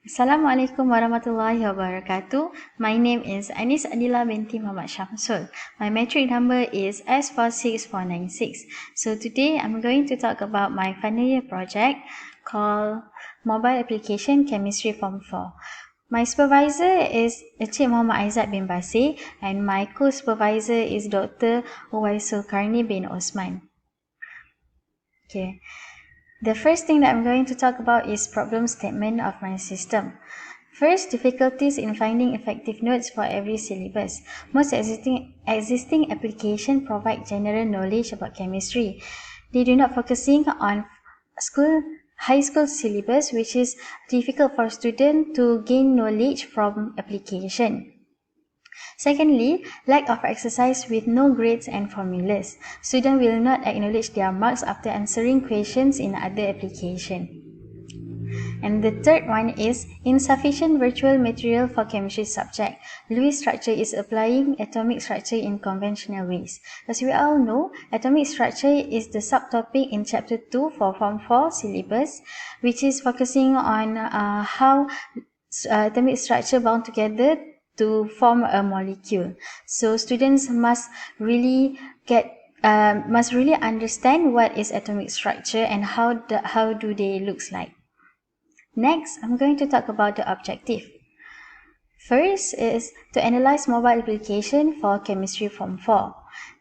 Assalamualaikum warahmatullahi wabarakatuh. My name is Anis Adila binti Muhammad Shamsul. My metric number is S46496. So today I'm going to talk about my final year project called Mobile Application Chemistry Form 4. My supervisor is Encik Muhammad Aizat bin Basir and my co-supervisor is Dr. Uwaisul Karni bin Osman. Okay. The first thing that I'm going to talk about is problem statement of my system. First, difficulties in finding effective notes for every syllabus. Most existing applications provide general knowledge about chemistry. They do not focusing on high school syllabus, which is difficult for students to gain knowledge from application. Secondly, lack of exercise with no grades and formulas. Students will not acknowledge their marks after answering questions in other application. And the third one is insufficient virtual material for chemistry subject. Lewis structure is applying atomic structure in conventional ways. As we all know, atomic structure is the subtopic in chapter 2 for Form 4 syllabus, which is focusing on how atomic structure bound together to form a molecule. So students must really understand what is atomic structure and how do they looks like. Next, I'm going to talk about the objective. First is to analyze mobile application for chemistry form 4.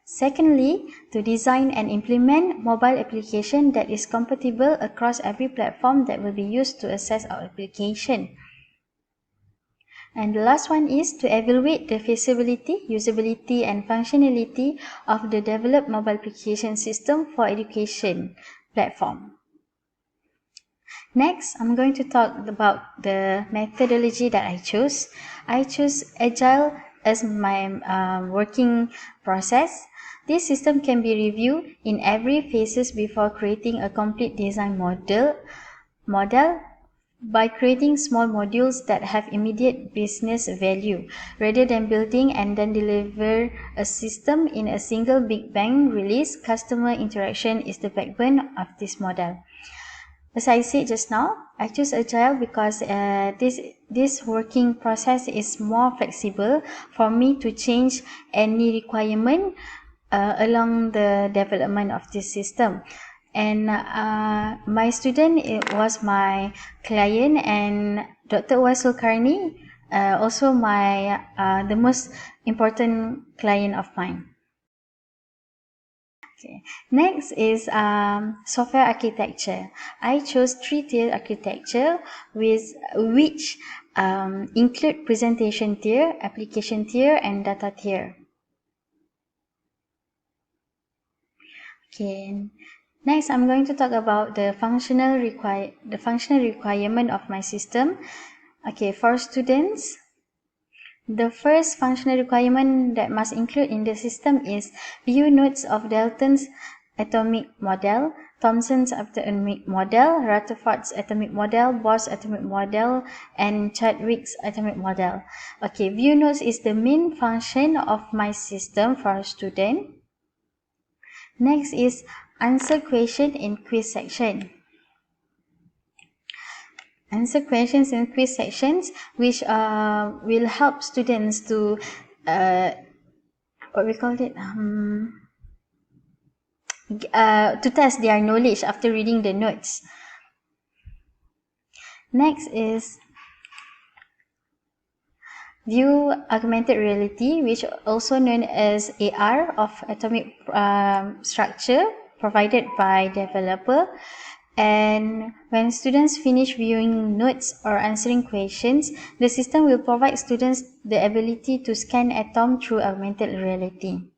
Secondly, to design and implement mobile application that is compatible across every platform that will be used to access our application. And the last one is to evaluate the feasibility, usability, and functionality of the developed mobile application system for education platform. Next, I'm going to talk about the methodology that I chose. I chose Agile as my working process. This system can be reviewed in every phases before creating a complete design model by creating small modules that have immediate business value, rather than building and then deliver a system in a single big bang release. Customer interaction is the backbone of this model. As I said just now, I choose Agile because this working process is more flexible for me to change any requirement along the development of this system. And my student was my client, and Dr. Uwaisul Karni also the most important client of mine. Okay. Next is software architecture. I chose 3-tier architecture which include presentation tier, application tier, and data tier. Okay. Next, I'm going to talk about the functional requirement of my system. Okay, for students, the first functional requirement that must include in the system is view nodes of Dalton's atomic model, Thomson's atomic model, Rutherford's atomic model, Bohr's atomic model, and Chadwick's atomic model. Okay, view nodes is the main function of my system for a student. Next is answer question in quiz section. Answer questions in quiz sections, which will help students to to test their knowledge after reading the notes. Next is view augmented reality, which also known as AR, of atomic structure provided by developer. And when students finish viewing notes or answering questions, the system will provide students the ability to scan atom through augmented reality.